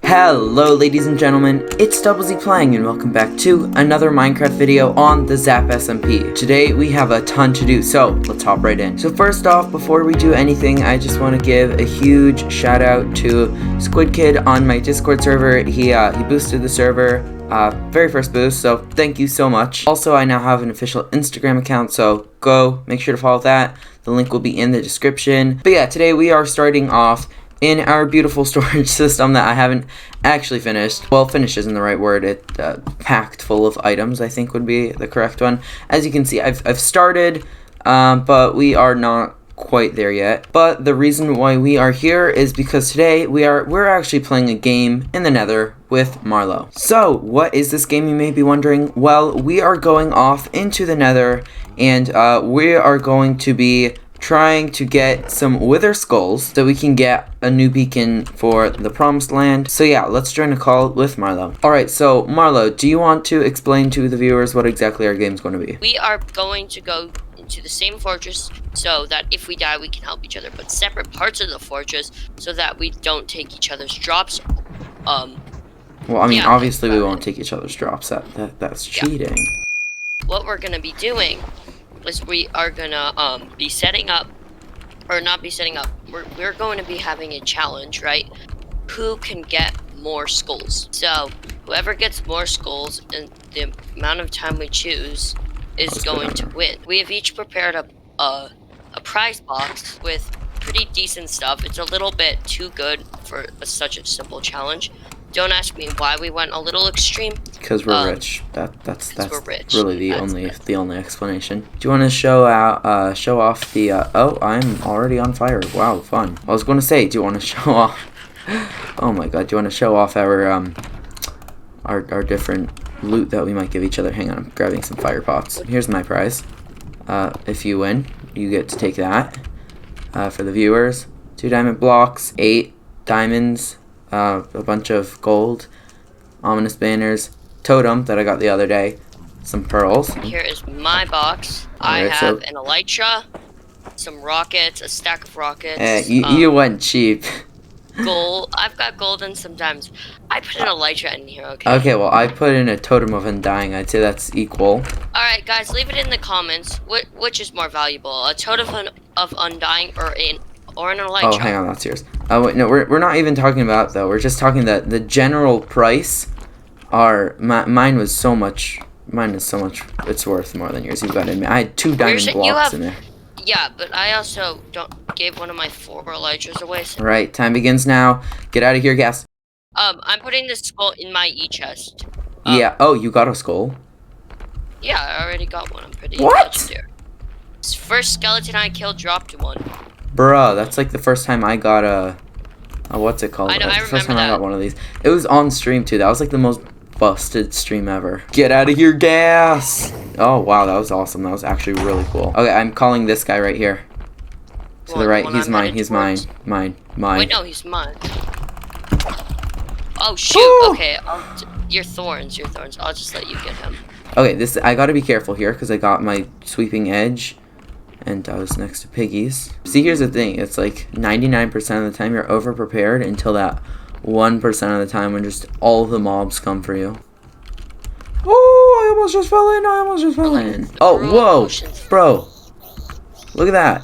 Hello ladies and gentlemen, it's DoubleZPlaying and welcome back to another Minecraft video on the Zap SMP. Today we have a ton to do, so let's hop right in. So first off, before we do anything, I just want to give a huge shout out to Squid Kid on my Discord server. He boosted the server, very first boost, so thank you so much. Also, I now have an official Instagram account, so go make sure to follow that. The link will be in the description. But yeah, today we are starting off in our beautiful storage system that I haven't actually finished. Well, finished isn't the right word. It packed full of items, I think would be the correct one. As you can see, I've started, but we are not quite there yet. But the reason why we are here is because today we're actually playing a game in the Nether with Marlow. So, what is this game, you may be wondering? Well, we are going off into the Nether, and we are going to be trying to get some wither skulls so we can get a new beacon for the promised land. So yeah, let's join a call with Marlow. Alright, so Marlow, do you want to explain to the viewers what exactly our game's going to be? We are going to go into the same fortress so that if we die we can help each other, but separate parts of the fortress so that we don't take each other's drops. Well, I mean, yeah, obviously we won't take each other's drops. That's cheating. Yeah. What we're gonna be doing is we are gonna be setting up, or not be setting up, we're going to be having a challenge, right? Who can get more skulls? So whoever gets more skulls in the amount of time we choose is going to win. We have each prepared a prize box with pretty decent stuff. It's a little bit too good for such a simple challenge. Don't ask me why we went a little extreme. Because we're rich. That's we're rich. Really the only explanation. Do you want to show off the? Oh, I'm already on fire. Wow, fun. I was going to say, do you want to show off? Oh my God, do you want to show off our different loot that we might give each other? Hang on, I'm grabbing some fire pots. Here's my prize. If you win, you get to take that. For the viewers, 2 diamond blocks, 8 diamonds. A bunch of gold, ominous banners, totem that I got the other day, some pearls. Here is my box. I have an elytra, some rockets, a stack of rockets. You went cheap. Gold. I've got gold and some diamonds. I put an elytra in here, okay? Okay, well, I put in a totem of undying. I'd say that's equal. Alright, guys, leave it in the comments. Which is more valuable, a totem of undying or an elytra? Oh, hang on, that's yours. Oh, wait, no, we're not even talking about, though. We're just talking that the general price mine is so much, it's worth more than yours. You've got to admit. I had 2 diamond blocks in there. Yeah, but I also gave one of my 4 elytras away. So. Right, time begins now. Get out of here, gas. I'm putting this skull in my chest. Yeah, oh, you got a skull? Yeah, I already got one. I'm pretty legendary. First skeleton I killed dropped one. Bruh, that's like the first time I got a what's it called? I know, I remember the first time that. I got one of these. It was on stream too. That was like the most busted stream ever. Get out of here, gas! Oh wow, that was awesome. That was actually really cool. Okay, I'm calling this guy right here. To the right, he's mine. He's mine. Mine. Wait, no, he's mine. Oh shoot! Woo! Okay, your thorns. I'll just let you get him. Okay, I gotta be careful here because I got my sweeping edge. And I was next to piggies. See, here's the thing. It's like 99% of the time you're over-prepared until that 1% of the time when just all of the mobs come for you. Oh, I almost just fell in. Oh, whoa. Bro. Look at that.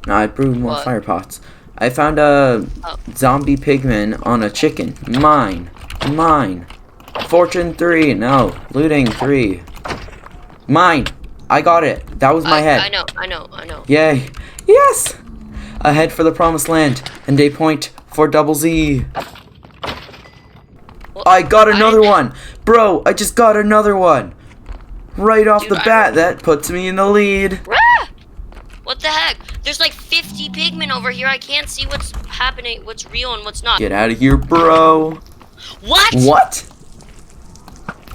No, I brewed more fire pots. I found a zombie pigman on a chicken. Mine. Fortune 3. No. Looting 3. Mine. I got it. That was my head. I know. Yay. Yes! A head for the promised land. And a point for Double Z. Well, I got another one. Bro, I just got another one. Right off the bat, that puts me in the lead. What the heck? There's like 50 pigmen over here. I can't see what's happening, what's real and what's not. Get out of here, bro. What?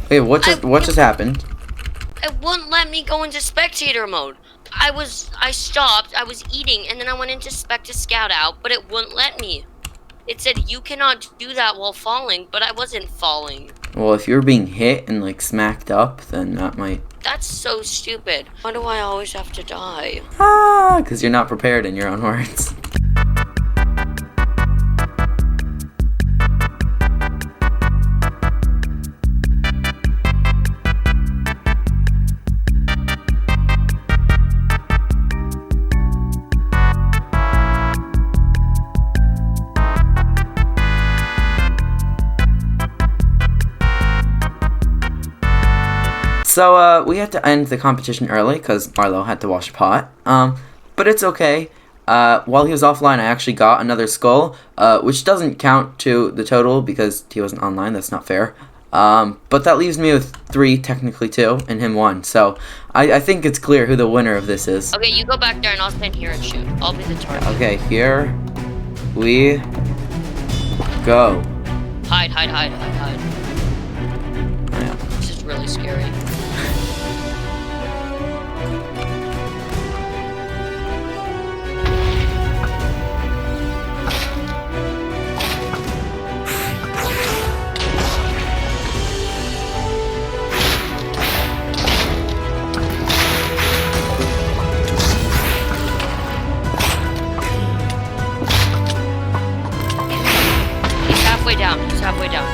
Hey, what just happened? It wouldn't let me go into spectator mode. I stopped, I was eating, and then I went into to scout out, but it wouldn't let me. It said, you cannot do that while falling, but I wasn't falling. Well, if you're being hit and, like, smacked up, then that might... That's so stupid. Why do I always have to die? Because you're not prepared, in your own words. So, we had to end the competition early because Marlow had to wash a pot. But it's okay. While he was offline, I actually got another skull, which doesn't count to the total because he wasn't online. That's not fair. But that leaves me with 3, technically 2, and him 1. So, I think it's clear who the winner of this is. Okay, you go back there and I'll stand here and shoot. I'll be the target. Okay, here we go. Hide. Yeah. This is really scary. He's halfway down.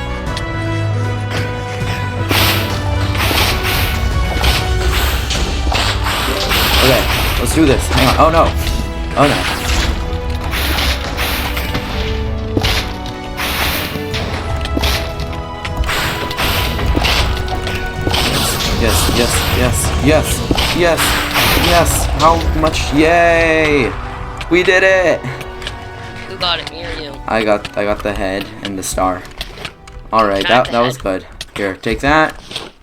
Okay, let's do this. Hang on. Oh no. Oh no. Yes. How much? Yay! We did it! Who got it, me or you? I got the head and the star. Alright, that was good. Here, take that.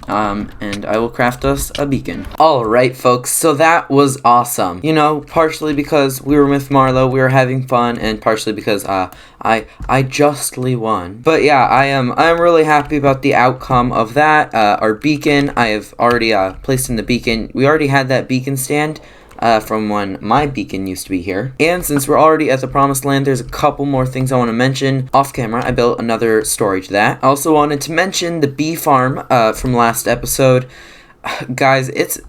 And I will craft us a beacon. Alright, folks, so that was awesome. You know, partially because we were with Marlow, we were having fun, and partially because I justly won. But yeah, I'm really happy about the outcome of that. Our beacon, I have already placed in the beacon. We already had that beacon stand from when my beacon used to be here. And since we're already at the Promised Land, there's a couple more things I want to mention. Off camera, I built another storage to that. I also wanted to mention the bee farm from last episode. Guys, it's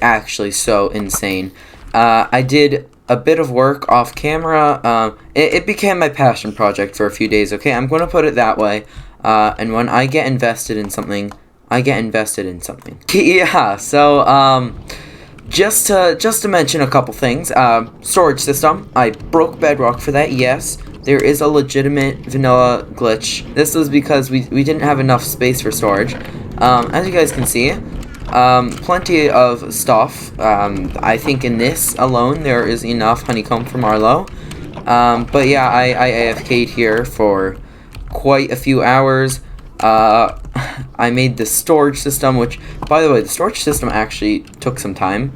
actually so insane. I did a bit of work off camera. It became my passion project for a few days, okay? I'm going to put it that way. And when I get invested in something, I get invested in something. Yeah, so, Just to mention a couple things, storage system, I broke bedrock for that, yes. There is a legitimate vanilla glitch. This was because we didn't have enough space for storage. As you guys can see, plenty of stuff. I think in this alone there is enough honeycomb for Marlow. But yeah, I AFK'd here for quite a few hours. I made the storage system, which, by the way, the storage system actually took some time,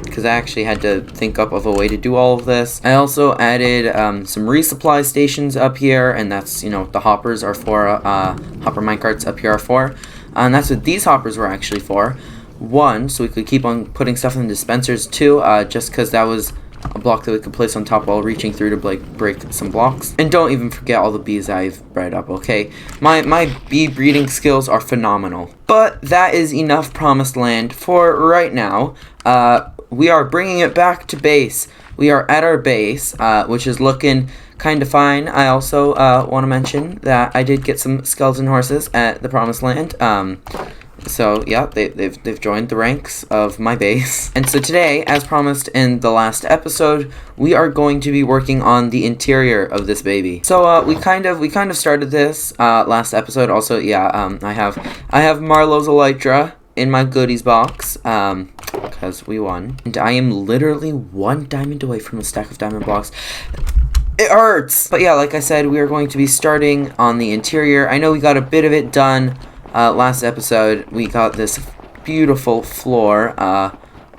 because I actually had to think up of a way to do all of this. I also added some resupply stations up here, and that's, you know, what the hoppers are for, hopper minecarts up here are for, and that's what these hoppers were actually for. 1, so we could keep on putting stuff in the dispensers. 2, just because that was a block that we could place on top while reaching through to break some blocks. And don't even forget all the bees I've bred up, okay? My bee breeding skills are phenomenal. But that is enough Promised Land for right now. We are bringing it back to base. We are at our base, which is looking kind of fine. I also want to mention that I did get some skeleton horses at the Promised Land. So yeah, they've joined the ranks of my base. And so today, as promised in the last episode, we are going to be working on the interior of this baby. So we kind of started this last episode. Also, yeah, I have Marlow's Elytra in my goodies box because we won, and I am literally 1 diamond away from a stack of diamond blocks. It hurts. But yeah, like I said, we are going to be starting on the interior. I know we got a bit of it done. Last episode, we got this beautiful floor,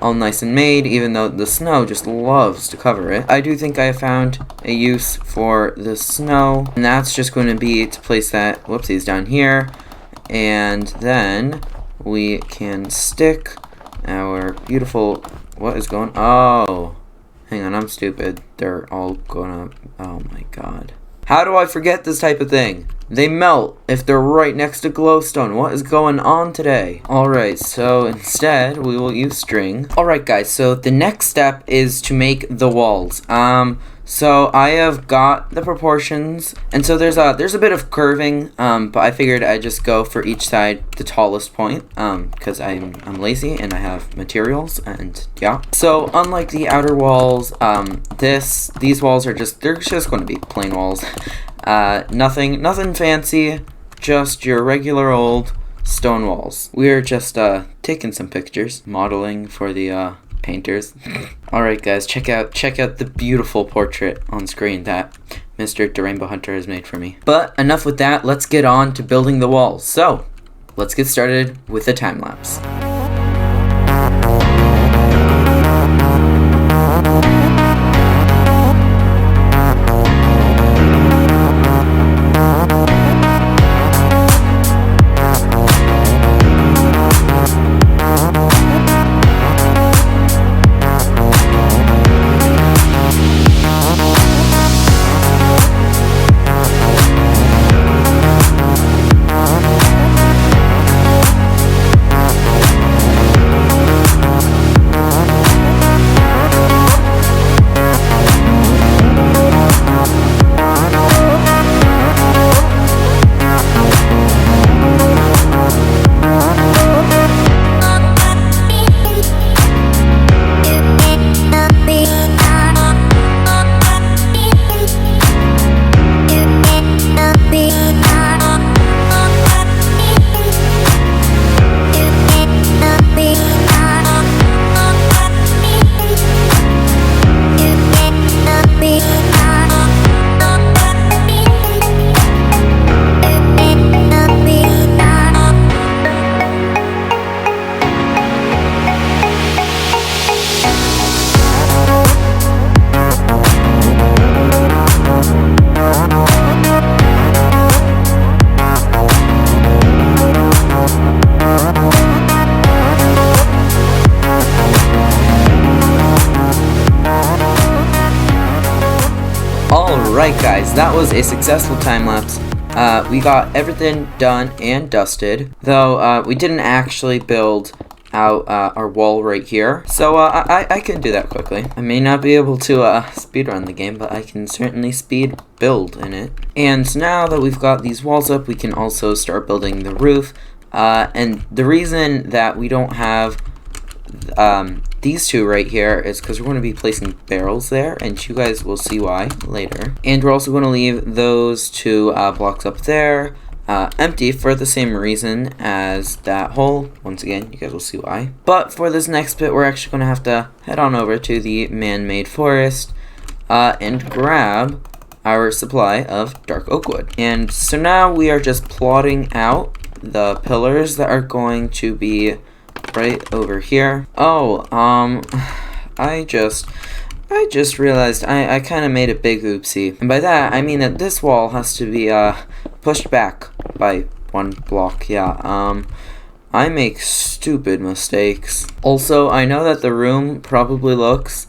all nice and made, even though the snow just loves to cover it. I do think I have found a use for the snow, and that's just going to be to place that, whoopsies, down here, and then we can stick our beautiful, what is going, oh, hang on, I'm stupid, they're all gonna, oh my god. How do I forget this type of thing? They melt if they're right next to glowstone. What is going on today? Alright, so instead we will use string. Alright guys, so the next step is to make the walls. So I have got the proportions, and so there's a bit of curving, but I figured I'd just go for each side the tallest point, because I'm lazy and I have materials, and yeah. So unlike the outer walls, these walls are they're just going to be plain walls. Nothing fancy, just your regular old stone walls. We're just taking some pictures, modeling for the painters. Alright guys, check out the beautiful portrait on screen that Mr. Rainbow Hunter has made for me. But enough with that, let's get on to building the walls. So, let's get started with the time lapse. Alright guys, that was a successful time lapse. We got everything done and dusted, though we didn't actually build out our wall right here. So I can do that quickly. I may not be able to speedrun the game, but I can certainly speed build in it. And now that we've got these walls up, we can also start building the roof. And the reason that we don't have these two right here is because we're going to be placing barrels there, and you guys will see why later. And we're also going to leave those two blocks up there empty for the same reason as that hole. Once again, you guys will see why. But for this next bit, we're actually going to have to head on over to the man-made forest and grab our supply of dark oak wood. And so now we are just plotting out the pillars that are going to be right over here. Oh, I just realized I kind of made a big oopsie. And by that, I mean that this wall has to be pushed back by one block. Yeah, I make stupid mistakes. Also, I know that the room probably looks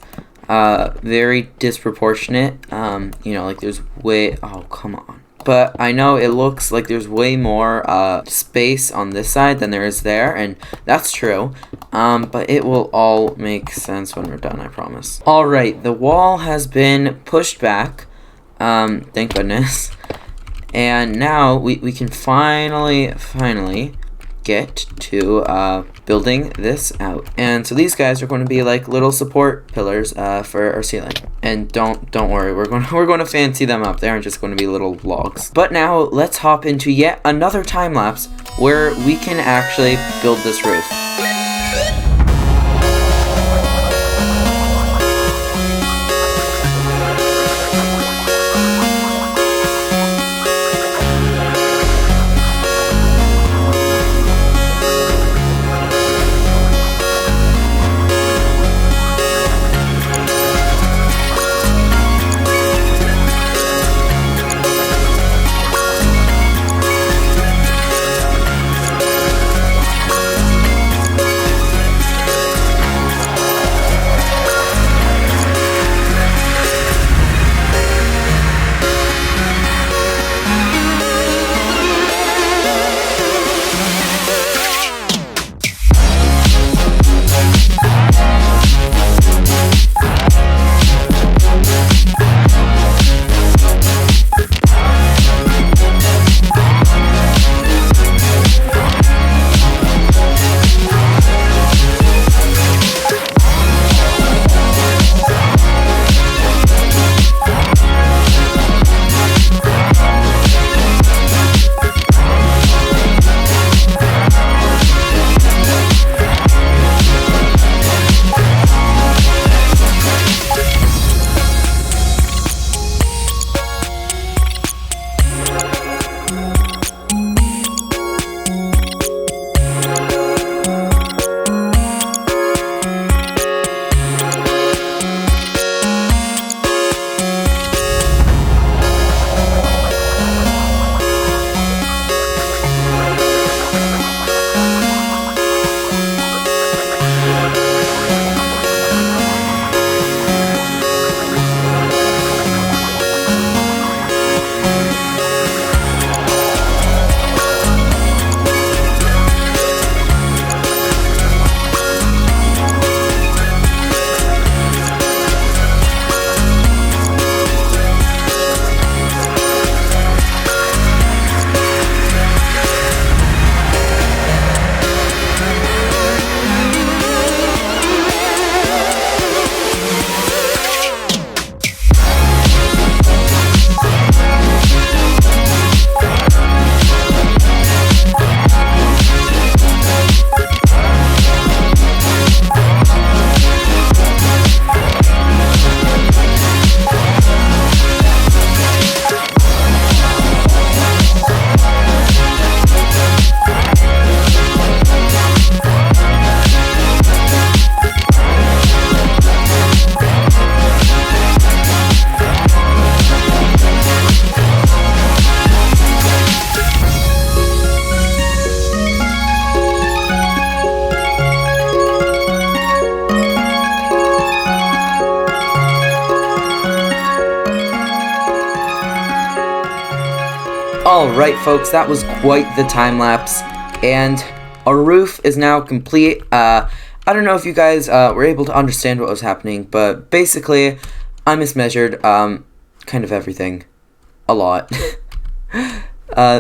very disproportionate. You know, like there's way, oh, come on. But I know it looks like there's way more space on this side than there is there, and that's true. But it will all make sense when we're done, I promise. Alright, the wall has been pushed back, thank goodness. And now we can finally get to building this out. And so these guys are going to be like little support pillars for our ceiling. And don't worry, we're going to fancy them up. They're just going to be little logs. But now let's hop into yet another time lapse where we can actually build this roof. Alright folks, that was quite the time lapse, and our roof is now complete. I don't know if you guys were able to understand what was happening, but basically, I mismeasured kind of everything. A lot.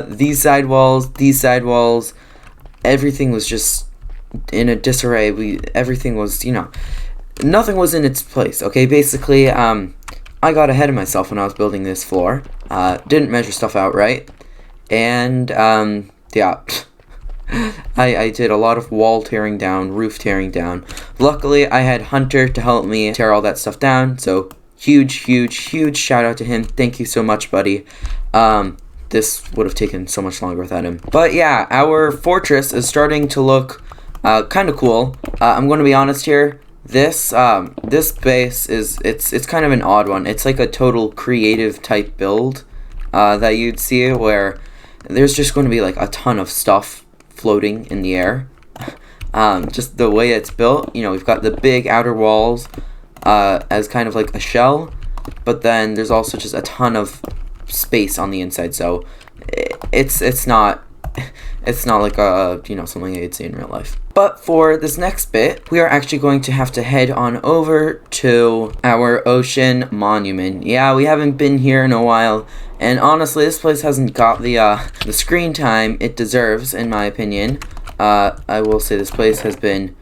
These side walls, everything was just in a disarray. Everything was, nothing was in its place, okay? Basically, I got ahead of myself when I was building this floor. Didn't measure stuff out right. And, yeah. I did a lot of wall tearing down, roof tearing down. Luckily, I had Hunter to help me tear all that stuff down, so huge shout out to him. Thank you so much, buddy. This would have taken so much longer without him. But yeah, our fortress is starting to look kind of cool. I'm going to be honest here. This base it's kind of an odd one. It's like a total creative type build that you'd see where there's just going to be like a ton of stuff floating in the air. Just the way it's built, we've got the big outer walls as kind of like a shell, but then there's also just a ton of space on the inside, so it's not like something you'd see in real life. But for this next bit, we are actually going to have to head on over to our ocean monument. Yeah, we haven't been here in a while, and honestly, this place hasn't got the screen time it deserves, in my opinion. I will say this place has been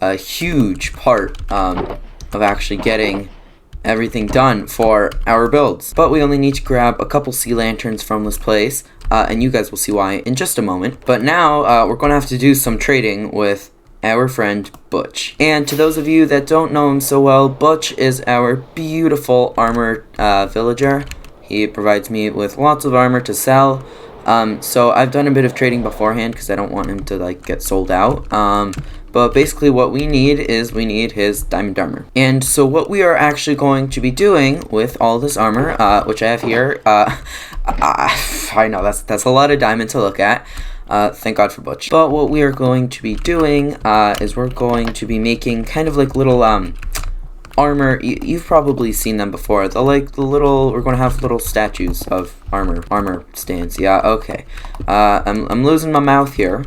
a huge part of actually getting everything done for our builds. But we only need to grab a couple sea lanterns from this place, and you guys will see why in just a moment. But now we're going to have to do some trading with our friend Butch. And to those of you that don't know him so well, Butch is our beautiful armor villager. He provides me with lots of armor to sell. So I've done a bit of trading beforehand because I don't want him to like get sold out. But basically what we need is his diamond armor. And so what we are actually going to be doing with all this armor, which I have here, I know that's a lot of diamond to look at. Thank God for Butch. But what we are going to be doing is we're going to be making kind of like little armor. You've probably seen them before. We're going to have little statues of armor stands. Yeah, okay. I'm losing my mouth here.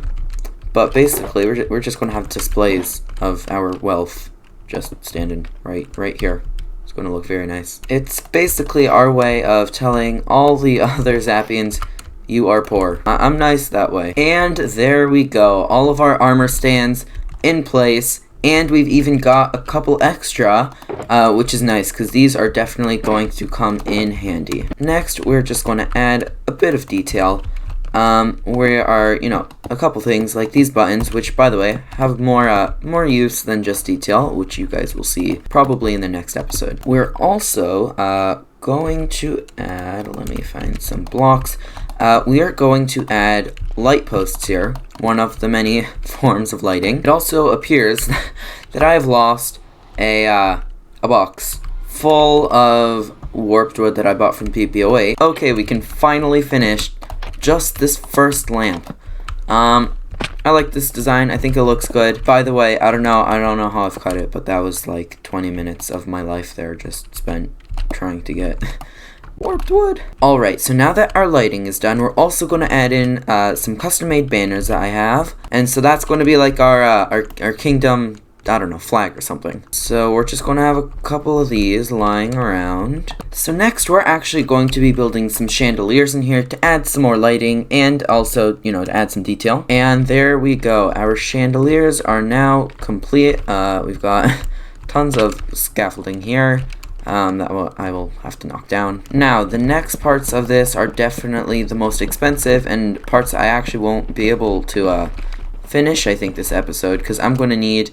But basically, we're just going to have displays of our wealth just standing right here. It's going to look very nice. It's basically our way of telling all the other Zappians, you are poor. I'm nice that way. And there we go. All of our armor stands in place. And we've even got a couple extra, which is nice, because these are definitely going to come in handy. Next, we're just going to add a bit of detail. We are, a couple things like these buttons, which by the way have more use than just detail, which you guys will see probably in the next episode. We're also going to add, let me find some blocks. We are going to add light posts here, one of the many forms of lighting. It also appears that I have lost a box full of warped wood that I bought from PPO8. Okay, we can finally finish just this first lamp. I like this design. I think it looks good. By the way, I don't know how I've cut it, but that was like 20 minutes of my life there just spent trying to get warped wood. Alright, so now that our lighting is done, we're also going to add in some custom-made banners that I have. And so that's going to be like our kingdom, I don't know, flag or something. So we're just going to have a couple of these lying around. So next we're actually going to be building some chandeliers in here to add some more lighting and also, to add some detail. And there we go. Our chandeliers are now complete. We've got tons of scaffolding here. I will have to knock down. Now, the next parts of this are definitely the most expensive and parts I actually won't be able to finish, I think, this episode, because I'm going to need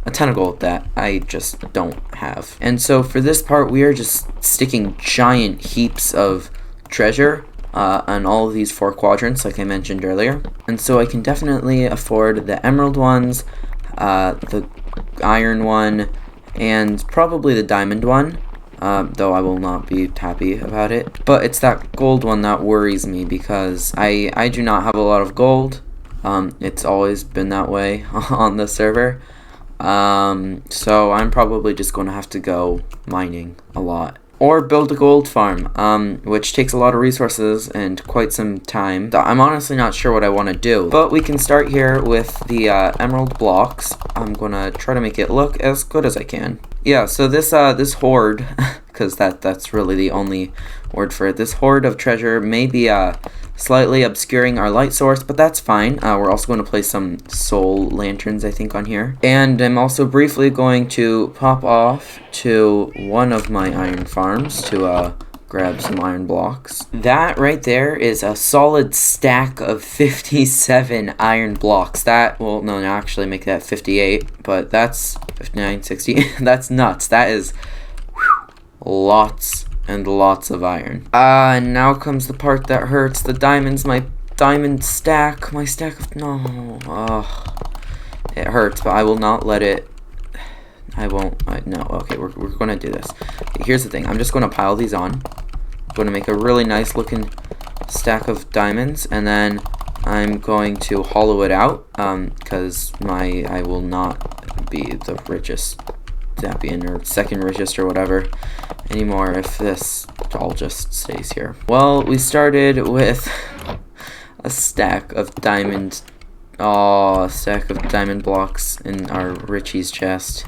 a ton of gold that I just don't have. And so for this part, we are just sticking giant heaps of treasure on all of these 4 quadrants, like I mentioned earlier. And so I can definitely afford the emerald ones, the iron one, and probably the diamond one, though I will not be happy about it. But it's that gold one that worries me, because I do not have a lot of gold. It's always been that way on the server. So I'm probably just going to have to go mining a lot. or build a gold farm, which takes a lot of resources and quite some time. I'm honestly not sure what I want to do, but we can start here with the emerald blocks. I'm gonna try to make it look as good as I can. Yeah, so this hoard, because that's really the only word for it. This hoard of treasure may be slightly obscuring our light source, but that's fine. We're also going to place some soul lanterns, I think, on here. And I'm also briefly going to pop off to one of my iron farms to grab some iron blocks. That right there is a solid stack of 57 iron blocks. That, well, no, actually make that 58, but that's 59, 60. That's nuts. That is lots and lots of iron. And now comes the part that hurts. The diamonds, my diamond stack. My stack of, no. It hurts, but I will not let it. I won't. No, okay, we're going to do this. Okay, here's the thing. I'm just going to pile these on. I'm going to make a really nice looking stack of diamonds, and then I'm going to hollow it out, because I will not be the richest Zappian or second richest or whatever anymore if this all just stays here. Well, we started with a stack of diamond. Oh, a stack of diamond blocks in our Richie's chest.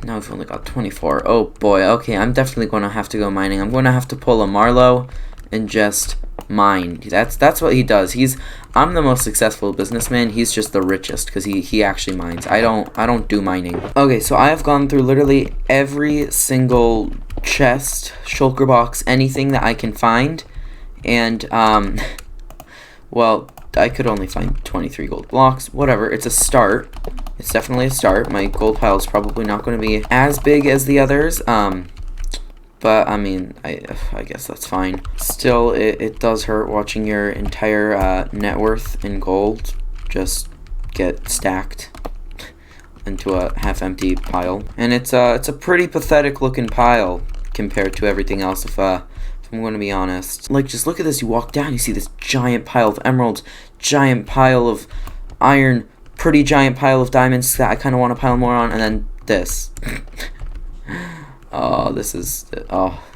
Now we've only got 24. Oh boy, okay, I'm definitely going to have to go mining. I'm going to have to pull a Marlow and just mine. That's what he does. I'm the most successful businessman. He's just the richest because he actually mines. I don't do mining. Okay, so I have gone through literally every single chest, shulker box, anything that I can find, and well, I could only find 23 gold blocks. Whatever, it's a start. It's definitely a start. My gold pile is probably not going to be as big as the others, but I mean, I guess that's fine. Still, it does hurt watching your entire net worth in gold just get stacked into a half-empty pile, and it's a pretty pathetic looking pile compared to everything else. If I'm going to be honest, like, just look at this. You walk down, you see this giant pile of emeralds, giant pile of iron, pretty giant pile of diamonds that I kind of want to pile more on, and then this. Oh, this is,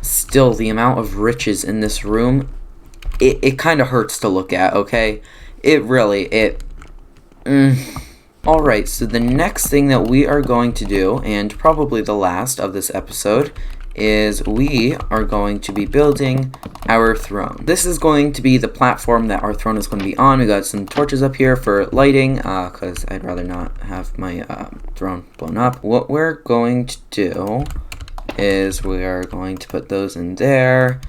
still the amount of riches in this room, it kind of hurts to look at, okay? Alright, so the next thing that we are going to do, and probably the last of this episode, is we are going to be building our throne. This is going to be the platform that our throne is going to be on. We got some torches up here for lighting, because I'd rather not have my throne blown up. What we're going to do is we are going to put those in there,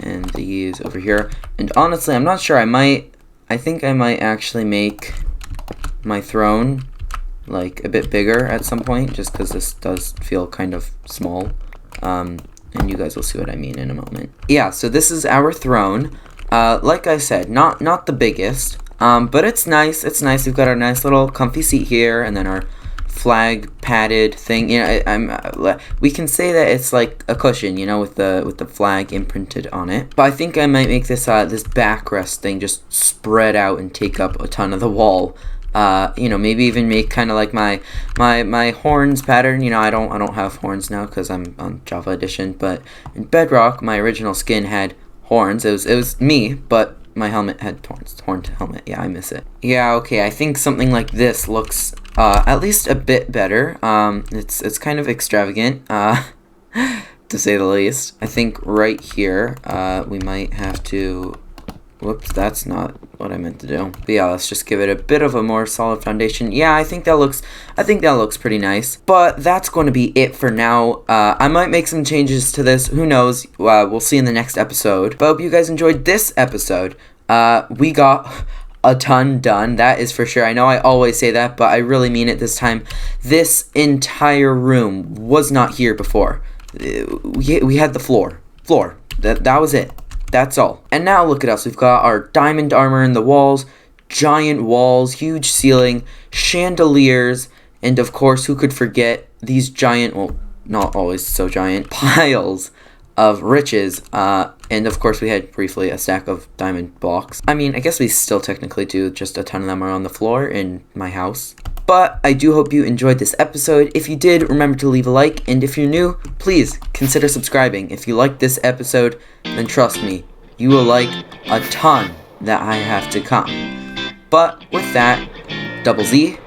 and these over here. And honestly, I'm not sure. I think I might actually make my throne like a bit bigger at some point, just because this does feel kind of small. And you guys will see what I mean in a moment. Yeah, so this is our throne. Like I said, not the biggest, but it's nice. It's nice. We've got our nice little comfy seat here, and then our flag padded thing. You know, we can say that it's like a cushion, you know, with the flag imprinted on it. But I think I might make this this backrest thing just spread out and take up a ton of the wall. You know, maybe even make kind of like my horns pattern. You know, I don't have horns now because I'm on Java Edition, but in Bedrock my original skin had horns. It was me, but my helmet had horned helmet. Yeah, I miss it. Yeah, okay, I think something like this looks at least a bit better. It's kind of extravagant, to say the least. I think right here we might have to. Whoops, that's not what I meant to do. But yeah, let's just give it a bit of a more solid foundation. Yeah, I think that looks pretty nice. But that's going to be it for now. I might make some changes to this. Who knows? We'll see in the next episode. But I hope you guys enjoyed this episode. We got a ton done, that is for sure. I know I always say that, but I really mean it this time. This entire room was not here before. We had the floor. That was it. That's all. And now look at us. We've got our diamond armor in the walls, giant walls, huge ceiling, chandeliers, and of course, who could forget these giant, well, not always so giant, piles of riches. And of course, we had briefly a stack of diamond blocks. I mean, I guess we still technically do. Just a ton of them are on the floor in my house. But I do hope you enjoyed this episode. If you did, remember to leave a like, and if you're new, please consider subscribing. If you liked this episode, then trust me, you will like a ton that I have to come. But with that, Double Z,